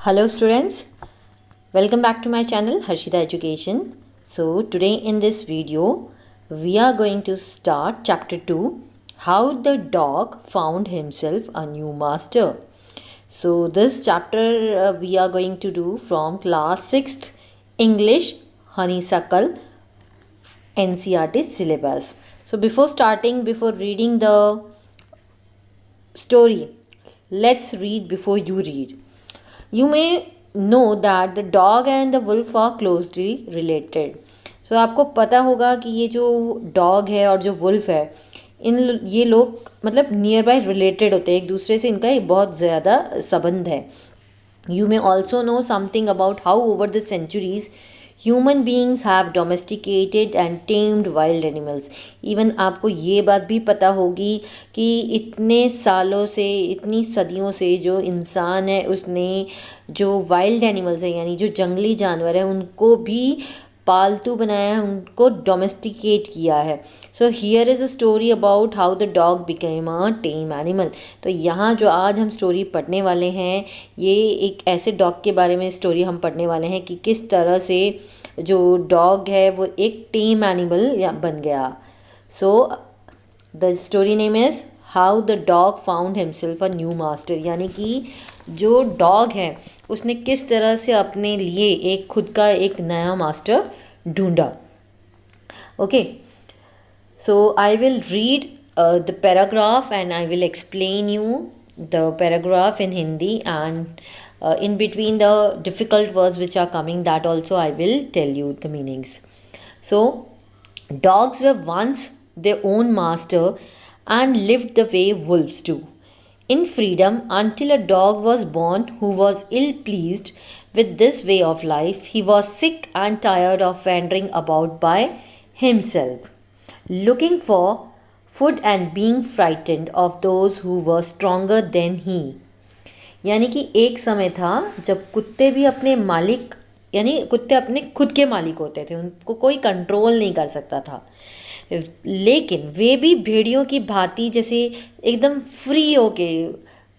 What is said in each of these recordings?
Hello students, welcome back to my channel Harshita Education. So today in this video we are going to start chapter 2, how the dog found himself a new master. So this chapter we are going to do from class 6th English Honeysuckle NCERT syllabus. So before reading the story, let's read before you read. You may know that the dog and the wolf are closely related. So आपको पता होगा कि ये जो dog है और जो wolf है ये लोग मतलब नियर बाय रिलेटेड होते हैं, एक दूसरे से इनका बहुत ज़्यादा संबंध है. You may also know something about how over the centuries human beings have domesticated and tamed wild animals. Even आपको ये बात भी पता होगी कि इतने सालों से, इतनी सदियों से जो इंसान है उसने जो वाइल्ड एनिमल्स है यानी जो जंगली जानवर है उनको भी पालतू बनाया है, उनको डोमेस्टिकेट किया है. So here is a story about how the dog became a time animal. तो यहाँ जो आज हम स्टोरी पढ़ने वाले हैं ये एक ऐसे डॉग के बारे में स्टोरी हम पढ़ने वाले हैं कि किस तरह से जो डॉग है वो एक टेम एनिमल बन गया. So the story name is how the dog found himself a new master. यानी कि जो डॉग है उसने किस तरह से अपने लिए एक खुद का एक नया मास्टर ढूंढा. Okay, so I will read the paragraph and I will explain you the paragraph in Hindi and in between the difficult words which are coming, that also I will tell you the meanings. So dogs were once their own master and lived the way wolves do, in freedom, until a dog was born who was ill pleased with this way of life. He was sick and tired of wandering about by himself, looking for food and being frightened of those who were stronger than he. यानी कि एक समय था जब कुत्ते भी अपने मालिक यानी कुत्ते अपने खुद के मालिक होते थे, उनको कोई कंट्रोल नहीं कर सकता था, लेकिन वे भी भेड़ियों की भांति जैसे एकदम फ्री होके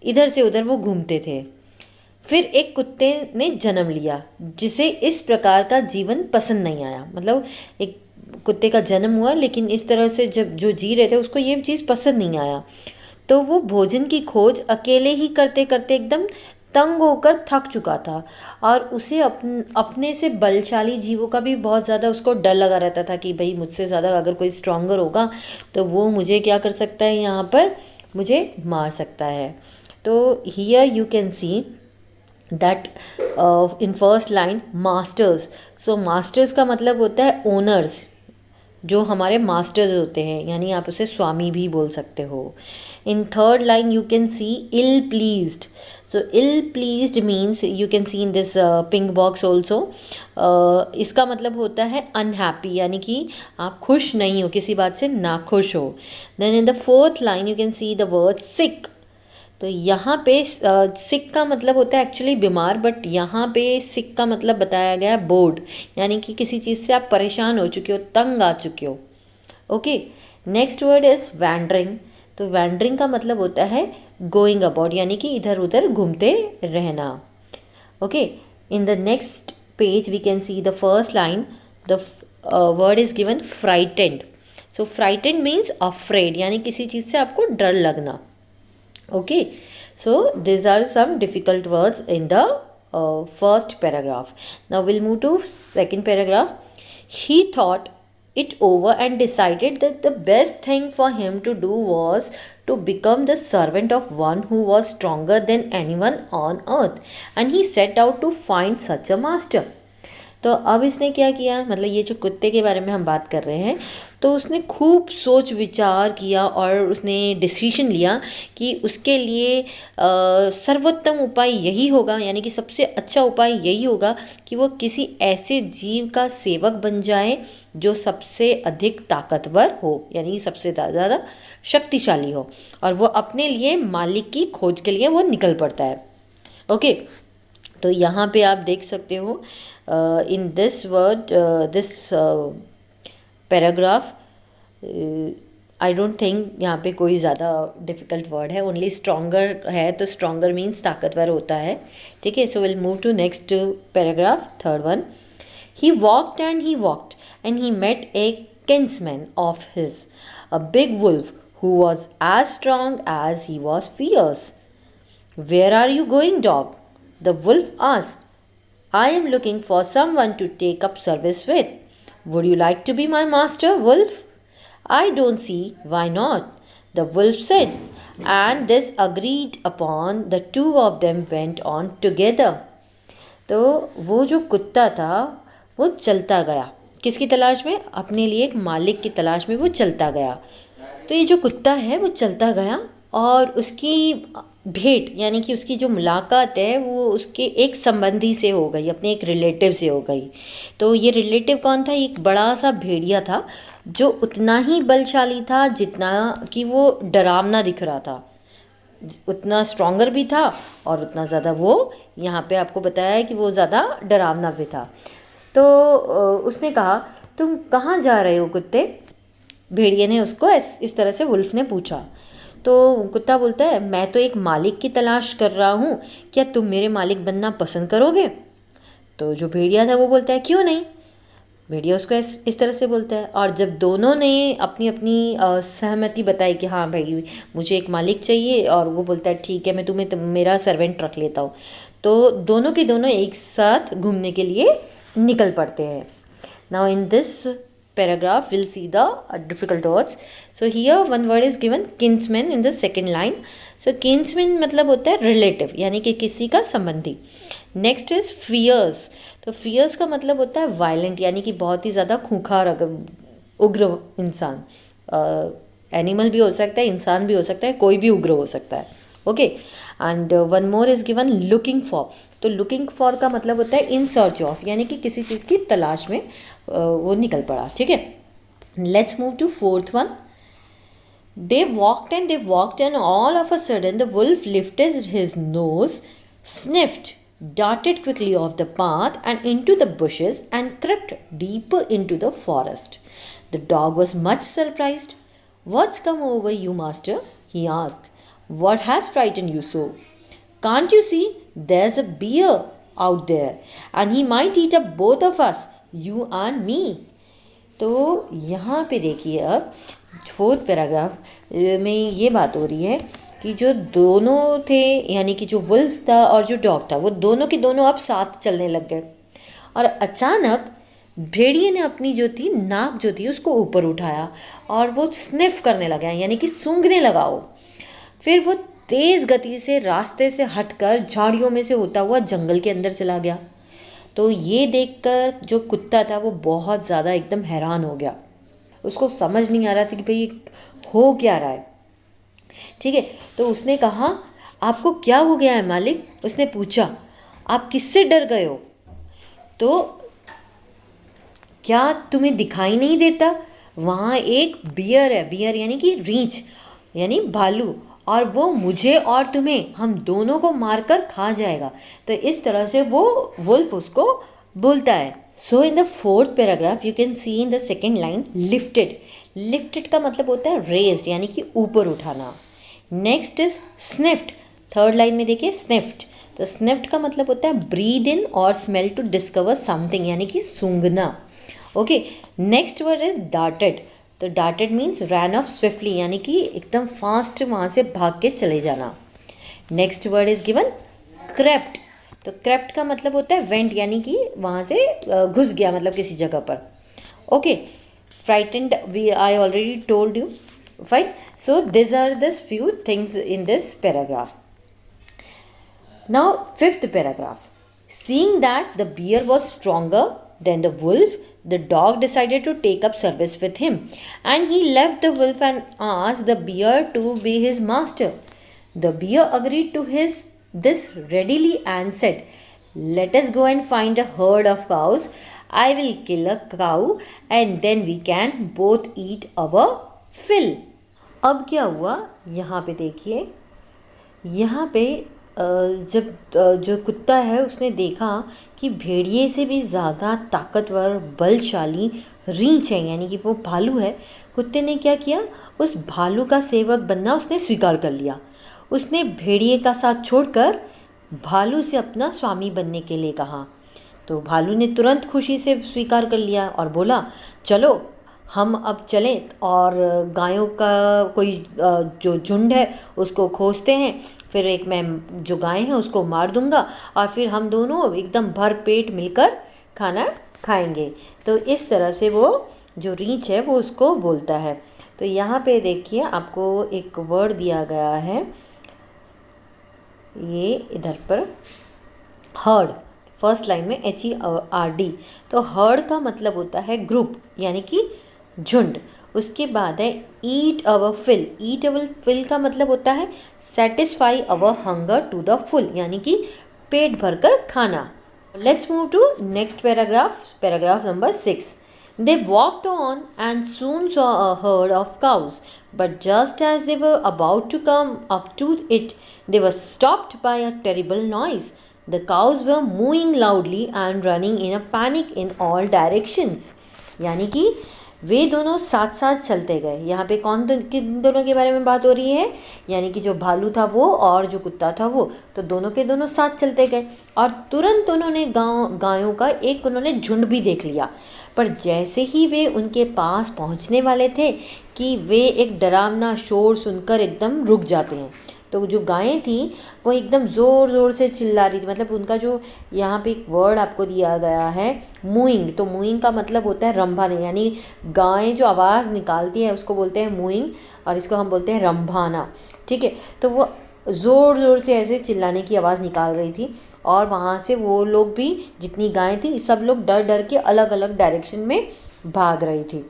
इधर से उधर वो घूमते थे. फिर एक कुत्ते ने जन्म लिया जिसे इस प्रकार का जीवन पसंद नहीं आया. मतलब एक कुत्ते का जन्म हुआ लेकिन इस तरह से जब जो जी रहे थे उसको ये चीज़ पसंद नहीं आया. तो वो भोजन की खोज अकेले ही करते करते एकदम तंग होकर थक चुका था और उसे अपने से बलशाली जीवों का भी बहुत ज़्यादा उसको डर लगा रहता था कि भाई मुझसे ज़्यादा अगर कोई स्ट्रॉन्गर होगा तो वो मुझे क्या कर सकता है, यहाँ पर मुझे मार सकता है. तो here you can see that in first line masters. So masters का मतलब होता है ओनर्स, जो हमारे मास्टर्स होते हैं, यानी आप उसे स्वामी भी बोल सकते हो. In third line you can see ill pleased. So ill pleased means you can see in this pink box also. इसका मतलब होता है unhappy, यानी कि आप खुश नहीं हो, किसी बात से नाखुश हो. Then in the fourth line you can see the word sick. तो यहाँ पे sick का मतलब होता है एक्चुअली बीमार, बट यहाँ पे sick का मतलब बताया गया है बोर्ड, यानी कि किसी चीज़ से आप परेशान हो चुके हो, तंग आ चुके हो. Okay, next word is wandering. तो वैंडरिंग का मतलब होता है गोइंग अबाउट, यानी कि इधर उधर घूमते रहना. Okay, in the next page we can see the first line, the word is given frightened. So frightened means afraid, यानी किसी चीज़ से आपको डर लगना. Okay, so this are some difficult words in the first paragraph. Now will move to second paragraph. He thought it over and decided that the best thing for him to do was to become the servant of one who was stronger than anyone on earth, and he set out to find such a master. तो अब इसने क्या किया, मतलब ये जो कुत्ते के बारे में हम बात कर रहे हैं, तो उसने खूब सोच विचार किया और उसने डिसीजन लिया कि उसके लिए सर्वोत्तम उपाय यही होगा, यानी कि सबसे अच्छा उपाय यही होगा कि वो किसी ऐसे जीव का सेवक बन जाए जो सबसे अधिक ताकतवर हो, यानी सबसे ज़्यादा शक्तिशाली हो, और वो अपने लिए मालिक की खोज के लिए वो निकल पड़ता है. ओके, तो यहाँ पे आप देख सकते हो in this word this paragraph I don't think यहाँ पे कोई ज़्यादा डिफ़िकल्ट वर्ड है, ओनली स्ट्रॉन्गर है, तो स्ट्रॉन्गर मीन्स ताकतवर होता है, ठीक है। So will move to next paragraph, third one. He walked and he met a kinsman of his, a big wolf who was as strong as he was fierce. Where are you going, dog? The wolf asked. I am looking for someone to take up service with. Would you like to be my master, wolf? I don't see why not, the wolf said, and this agreed upon the two of them went on together. तो वो जो कुत्ता था वो चलता गया, किसकी तलाश में? अपने लिए एक मालिक की तलाश में वो चलता गया। तो ये जो कुत्ता है वो चलता गया और उसकी भेंट यानी कि उसकी जो मुलाकात है वो उसके एक संबंधी से हो गई, अपने एक रिलेटिव से हो गई। तो ये रिलेटिव कौन था? एक बड़ा सा भेड़िया था जो उतना ही बलशाली था जितना कि वो डरावना दिख रहा था, उतना स्ट्रॉन्गर भी था और उतना ज़्यादा वो, यहाँ पे आपको बताया है कि वो ज़्यादा डरावना भी था। तो उसने कहा, तुम कहाँ जा रहे हो कुत्ते? भेड़िए ने उसको इस तरह से वुल्फ ने पूछा। तो कुत्ता बोलता है, मैं तो एक मालिक की तलाश कर रहा हूँ, क्या तुम मेरे मालिक बनना पसंद करोगे? तो जो भेड़िया था वो बोलता है, क्यों नहीं। भेड़िया उसको इस तरह से बोलता है, और जब दोनों ने अपनी अपनी सहमति बताई कि हाँ भाई मुझे एक मालिक चाहिए, और वो बोलता है ठीक है मैं तुम्हें मेरा सर्वेंट रख लेता हूँ, तो दोनों के दोनों एक साथ घूमने के लिए निकल पड़ते हैं। Now in this paragraph we'll see the difficult words. So here one word is given kinsman in the second line. So kinsman मतलब होता है रिलेटिव यानी कि किसी का संबंधी। Next is fierce. तो फियर्स का मतलब होता है वायलेंट यानी कि बहुत ही ज़्यादा खूंखार उग्र इंसान। एनिमल भी हो सकता है, इंसान भी हो सकता है, कोई भी उग्र हो सकता है। Okay, and one more is given looking for. तो लुकिंग फॉर का मतलब होता है इन सर्च ऑफ यानी कि किसी चीज़ की तलाश में वो निकल पड़ा, ठीक है। Let's move to fourth one. They walked and all of a sudden the wolf lifted his nose, sniffed, darted quickly off the path and into the bushes and crept deeper into the forest. The dog was much surprised. What's come over you, master? He asked. What has frightened you so? Can't you see there's a bear out there and he might eat up both of us, you and me. तो यहाँ पे देखिए अब fourth paragraph में ये बात हो रही है कि जो दोनों थे यानी कि जो वुल्फ था और जो डॉग था वो दोनों के दोनों अब साथ चलने लग गए, और अचानक भेड़िए ने अपनी जो थी नाक जो थी उसको ऊपर उठाया और वो स्निफ करने लगा यानी कि सूंघने लगा वो। फिर वो तेज़ गति से रास्ते से हटकर झाड़ियों में से होता हुआ जंगल के अंदर चला गया। तो ये देखकर जो कुत्ता था वो बहुत ज़्यादा एकदम हैरान हो गया, उसको समझ नहीं आ रहा था कि भाई हो क्या रहा है, ठीक है। तो उसने कहा, आपको क्या हो गया है मालिक? उसने पूछा, आप किससे डर गए हो? तो क्या तुम्हें दिखाई नहीं देता वहाँ एक बियर है, बियर यानी कि रीछ यानी भालू, और वो मुझे और तुम्हें हम दोनों को मारकर खा जाएगा। तो इस तरह से वो वुल्फ उसको बोलता है। So in the fourth paragraph you can see in the second line lifted. Lifted का मतलब होता है रेज्ड यानी कि ऊपर उठाना। Next is sniffed. Third line में देखिए स्निफ्ट। तो स्निफ्ट का मतलब होता है ब्रीद इन और स्मेल टू डिस्कवर समथिंग यानी कि सूंघना। Okay, next word is darted. तो darted means ran off swiftly यानी कि एकदम फास्ट वहाँ से भाग के चले जाना। Next word is given crept. तो क्रेप्ट का मतलब होता है वेंट यानी कि वहाँ से घुस गया मतलब किसी जगह पर। Okay, frightened we I already told you, fine. So this are the few things in this paragraph. Now fifth paragraph. Seeing that the bear was stronger than the wolf, the dog decided to take up service with him, and he left the wolf and asked the bear to be his master. The bear agreed to this readily and said, let us go and find a herd of cows. I will kill a cow and then we can both eat our fill. अब क्या हुआ यहाँ पे देखिए, यहाँ पे जब जो कुत्ता है उसने देखा कि भेड़िए से भी ज़्यादा ताकतवर बलशाली रींछ है, यानी कि वो भालू है, कुत्ते ने क्या किया, उस भालू का सेवक बनना उसने स्वीकार कर लिया। उसने भेड़िए का साथ छोड़कर भालू से अपना स्वामी बनने के लिए कहा। तो भालू ने तुरंत खुशी से स्वीकार कर लिया और बोला, चलो हम अब चलें और गायों का कोई जो झुंड है उसको खोजते हैं, फिर एक मैं जो गाय है उसको मार दूंगा और फिर हम दोनों एकदम भर पेट मिलकर खाना खाएंगे। तो इस तरह से वो जो रीछ है वो उसको बोलता है। तो यहाँ पे देखिए आपको एक वर्ड दिया गया है, ये इधर पर हर्ड, फर्स्ट लाइन में HERD। तो हर्ड का मतलब होता है ग्रुप, यानी कि झुंड। उसके बाद है ईट अवर फिल। ईट अवर फिल का मतलब होता है satisfy our hunger to the full, यानी कि पेट भरकर खाना। Let's move to next paragraph, paragraph number 6। They walked on and soon saw a herd of cows, but just as they were about to come up to it, they were stopped by a terrible noise. The cows were mooing loudly and running in a panic in all directions. यानी कि वे दोनों साथ साथ चलते गए। यहाँ पे किन दोनों के बारे में बात हो रही है, यानी कि जो भालू था वो और जो कुत्ता था वो, तो दोनों के दोनों साथ चलते गए और तुरंत उन्होंने गायों का एक उन्होंने झुंड भी देख लिया। पर जैसे ही वे उनके पास पहुँचने वाले थे कि वे एक डरावना शोर सुनकर एकदम रुक जाते हैं। तो जो गायें थी वो एकदम ज़ोर ज़ोर से चिल्ला रही थी, मतलब उनका जो यहाँ पे एक वर्ड आपको दिया गया है मूइंग। तो मूइंग का मतलब होता है रंभाने, यानी गायें जो आवाज़ निकालती है उसको बोलते हैं मूइंग और इसको हम बोलते हैं रंभाना। ठीक है, तो वो ज़ोर ज़ोर से ऐसे चिल्लाने की आवाज़ निकाल रही थी और वहाँ से वो लोग भी, जितनी गायें थी सब लोग डर डर के अलग अलग डायरेक्शन में भाग रही थी।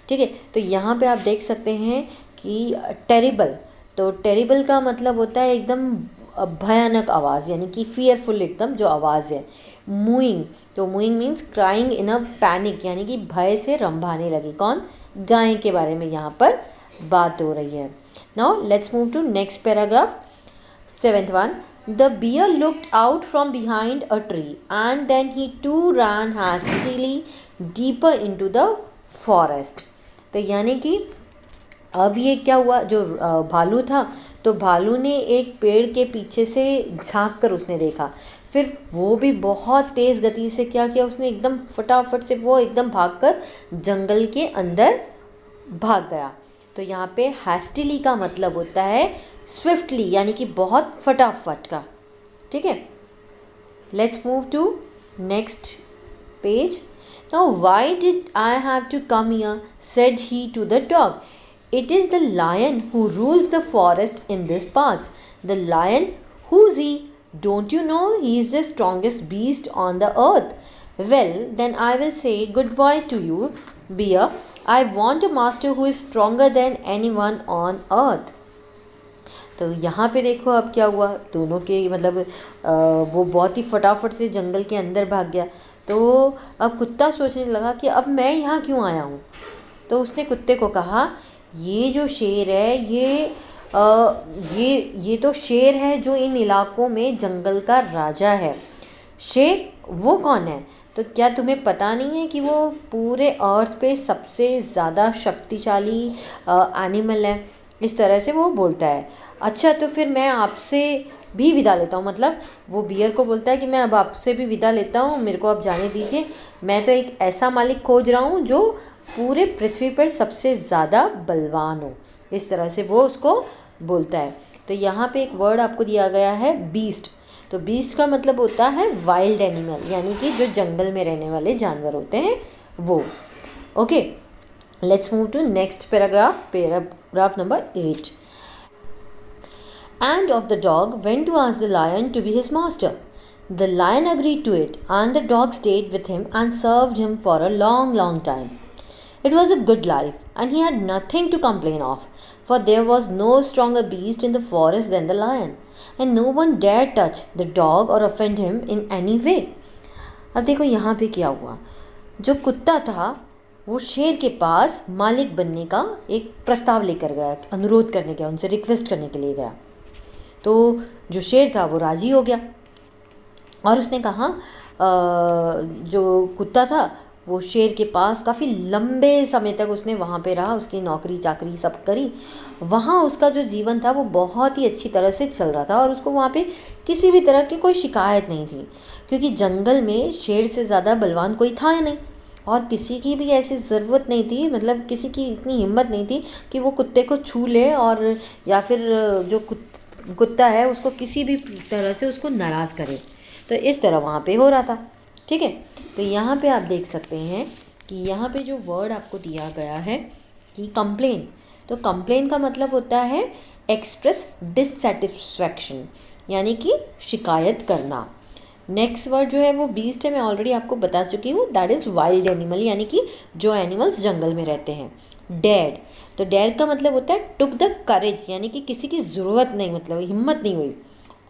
ठीक है, तो यहाँ पे आप देख सकते हैं कि टेरिबल, तो टेरिबल का मतलब होता है एकदम भयानक आवाज़, यानी कि फियरफुल एकदम जो आवाज़ है। मूइंग, तो mooing means crying in a panic, यानी कि भय से रंभाने लगी। कौन? गाय के बारे में यहाँ पर बात हो रही है। Now let's move to next paragraph, 7th one. The bear looked out from behind a tree and then he too ran hastily deeper into the forest. तो यानी कि अब ये क्या हुआ, जो भालू था तो भालू ने एक पेड़ के पीछे से झांक कर उसने देखा, फिर वो भी बहुत तेज़ गति से क्या किया उसने, एकदम फटाफट से वो एकदम भागकर जंगल के अंदर भाग गया। तो यहाँ पे हैस्टिली का मतलब होता है स्विफ्टली, यानी कि बहुत फटाफट का। ठीक है, let's move to next page. Now why did I have to come here? Said he to the dog. It is the lion who rules the forest in these parts. The lion, who's he? Don't you know he is the strongest beast on the earth? Well, then I will say goodbye to you, bear. I want a master who is stronger than anyone on earth. तो यहाँ पे देखो अब क्या हुआ, दोनों के मतलब वो बहुत ही फटाफट से जंगल के अंदर भाग गया। तो अब कुत्ता सोचने लगा कि अब मैं यहाँ क्यों आया हूँ। तो उसने कुत्ते को कहा, ये जो शेर है ये तो शेर है जो इन इलाकों में जंगल का राजा है। शेर वो कौन है? तो क्या तुम्हें पता नहीं है कि वो पूरे अर्थ पे सबसे ज़्यादा शक्तिशाली एनिमल है? इस तरह से वो बोलता है। अच्छा, तो फिर मैं आपसे भी विदा लेता हूँ, मतलब वो बियर को बोलता है कि मैं अब आपसे भी विदा लेता हूँ, मेरे को अब जाने दीजिए, मैं तो एक ऐसा मालिक खोज रहा हूँ जो पूरे पृथ्वी पर सबसे ज़्यादा बलवान हो। इस तरह से वो उसको बोलता है। तो यहाँ पे एक वर्ड आपको दिया गया है बीस्ट। तो बीस्ट का मतलब होता है वाइल्ड एनिमल, यानी कि जो जंगल में रहने वाले जानवर होते हैं वो। Okay, let's move to next paragraph, paragraph number 8. And of the dog went to ask the lion to be his master. The lion agreed to it, and the dog stayed with him and served him for a long, long time. It was a good life, and he had nothing to complain of, for there was no stronger beast in the forest than the lion, and no one dared touch the dog or offend him in any way. अब देखो यहाँ पे क्या हुआ, जो कुत्ता था वो शेर के पास मालिक बनने का एक प्रस्ताव लेकर गया, अनुरोध करने गया, उनसे रिक्वेस्ट करने के लिए गया। तो जो शेर था वो राज़ी हो गया और उसने कहा जो कुत्ता था वो शेर के पास काफ़ी लंबे समय तक उसने वहाँ पे रहा, उसकी नौकरी चाकरी सब करी। वहाँ उसका जो जीवन था वो बहुत ही अच्छी तरह से चल रहा था और उसको वहाँ पे किसी भी तरह की कोई शिकायत नहीं थी, क्योंकि जंगल में शेर से ज़्यादा बलवान कोई था ही नहीं और किसी की भी ऐसी ज़रूरत नहीं थी, मतलब किसी की इतनी हिम्मत नहीं थी कि वो कुत्ते को छू ले और या फिर जो कुत्ता है उसको किसी भी तरह से उसको नाराज़ करे। तो इस तरह वहाँ पे हो रहा था। ठीक है, तो यहाँ पे आप देख सकते हैं कि यहाँ पे जो वर्ड आपको दिया गया है कि कंप्लेन, तो कंप्लेन का मतलब होता है एक्सप्रेस डिससेटिस्फैक्शन, यानी कि शिकायत करना। नेक्स्ट वर्ड जो है वो बीस्ट है, मैं ऑलरेडी आपको बता चुकी हूँ, दैट इज़ वाइल्ड एनिमल, यानी कि जो एनिमल्स जंगल में रहते हैं। डेड, तो डेड का मतलब होता है टुक द करेज, यानी कि किसी की ज़रूरत नहीं, मतलब हिम्मत नहीं हुई।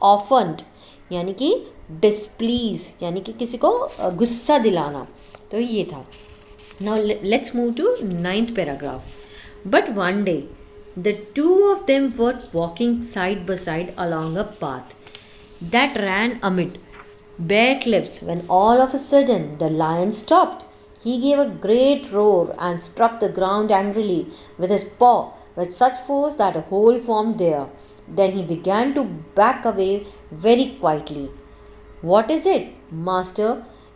ऑफन्ड यानी कि डिस्प्लीज, यानी कि किसी को गुस्सा दिलाना। तो ये था। Now let's move to 9th paragraph. But one day the two of them were walking side by side along a path that ran amid bare cliffs when all of a sudden the lion stopped. He gave a great roar and struck the ground angrily with his paw with such force that a hole formed there. Then he began to back away very quietly. What is it, master?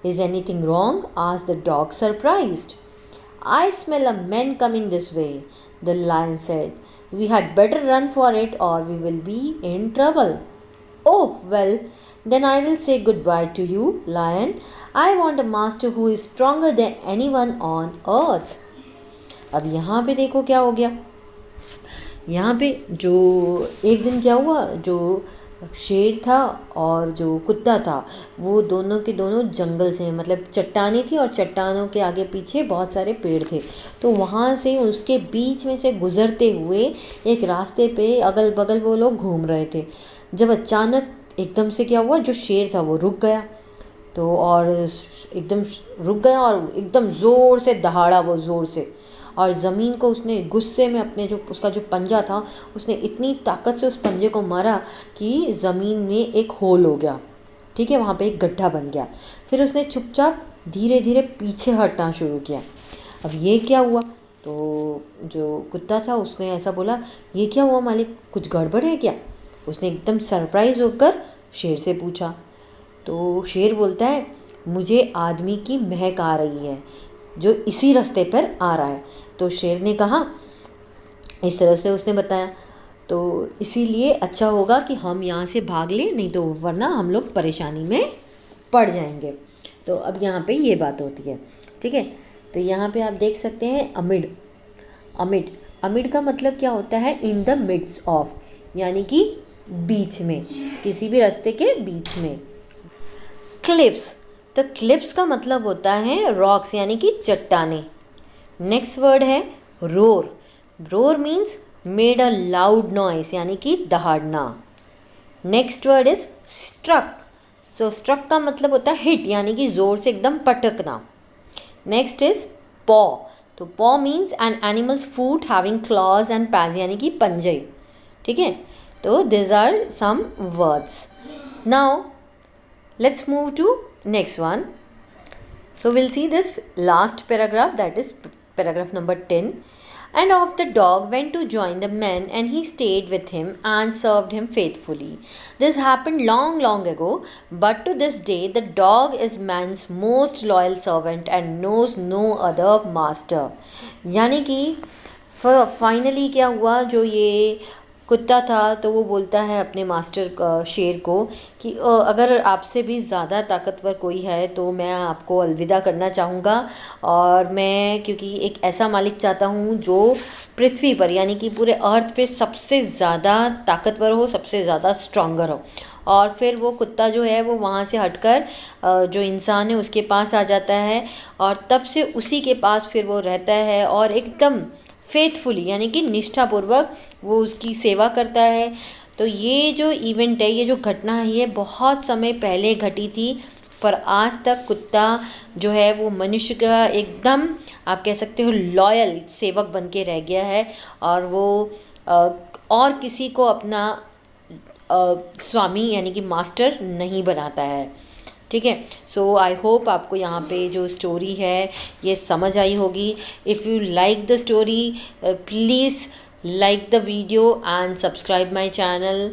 Is anything wrong? Asked the dog, surprised. I smell a man coming this way, the lion said. We had better run for it or we will be in trouble. Oh, well, then I will say goodbye to you, lion. I want a master who is stronger than anyone on earth. अब यहाँ पे देखो क्या हो गया। यहाँ पे जो एक दिन क्या हुआ, जो शेर था और जो कुत्ता था वो दोनों के दोनों जंगल से, मतलब चट्टानें थी और चट्टानों के आगे पीछे बहुत सारे पेड़ थे, तो वहाँ से उसके बीच में से गुजरते हुए एक रास्ते पे अगल बगल वो लोग घूम रहे थे। जब अचानक एकदम से क्या हुआ, जो शेर था वो रुक गया, तो और एकदम रुक गया और एकदम ज़ोर से दहाड़ा वो, ज़ोर से, और ज़मीन को उसने गुस्से में अपने जो उसका जो पंजा था उसने इतनी ताकत से उस पंजे को मारा कि ज़मीन में एक होल हो गया। ठीक है, वहाँ पे एक गड्ढा बन गया। फिर उसने चुपचाप धीरे धीरे पीछे हटना शुरू किया। अब ये क्या हुआ, तो जो कुत्ता था उसने ऐसा बोला, ये क्या हुआ मालिक, कुछ गड़बड़ है क्या? उसने एकदम सरप्राइज़ होकर शेर से पूछा। तो शेर बोलता है, मुझे आदमी की महक आ रही है जो इसी रास्ते पर आ रहा है। तो शेर ने कहा, इस तरह से उसने बताया, तो इसीलिए अच्छा होगा कि हम यहाँ से भाग लें, नहीं तो वरना हम लोग परेशानी में पड़ जाएंगे। तो अब यहाँ पे ये बात होती है। ठीक है, तो यहाँ पे आप देख सकते हैं अमिड। अमिड अमिड का मतलब क्या होता है, इन द मिड्स ऑफ, यानी कि बीच में, किसी भी रास्ते के बीच में। क्लिफ्स, तो क्लिफ्स का मतलब होता है रॉक्स, यानी कि चट्टाने। नेक्स्ट वर्ड है roar. Roar means made a loud noise, यानी कि दहाड़ना। Next word is struck. So struck का मतलब होता है हिट, यानी कि ज़ोर से एकदम पटकना। Next is paw. तो paw means an animal's foot having claws and pads, यानी कि पंजे। ठीक है, तो this are some words. Now let's move to next one. So we'll see this last paragraph, that is paragraph number 10. And off the dog went to join the men, and he stayed with him and served him faithfully. This happened long ago, but to this day the dog is man's most loyal servant and knows no other master. यानी कि finally क्या हुआ, जो ये कुत्ता था तो वो बोलता है अपने मास्टर शेर को कि अगर आपसे भी ज़्यादा ताकतवर कोई है तो मैं आपको अलविदा करना चाहूँगा, और मैं क्योंकि एक ऐसा मालिक चाहता हूँ जो पृथ्वी पर, यानी कि पूरे अर्थ पे सबसे ज़्यादा ताकतवर हो, सबसे ज़्यादा स्ट्रॉन्गर हो। और फिर वो कुत्ता जो है वो वहाँ से हटकर जो इंसान है उसके पास आ जाता है, और तब से उसी के पास फिर वो रहता है और एकदम फेथफुली, यानी कि निष्ठापूर्वक वो उसकी सेवा करता है। तो ये जो इवेंट है, ये जो घटना है, ये बहुत समय पहले घटी थी, पर आज तक कुत्ता जो है वो मनुष्य का एकदम, आप कह सकते हो, लॉयल सेवक बन के रह गया है, और वो और किसी को अपना स्वामी यानी कि मास्टर नहीं बनाता है। ठीक है। सो आई होप आपको यहाँ पे जो स्टोरी है ये समझ आई होगी। If you like the story, please like the video and subscribe my channel.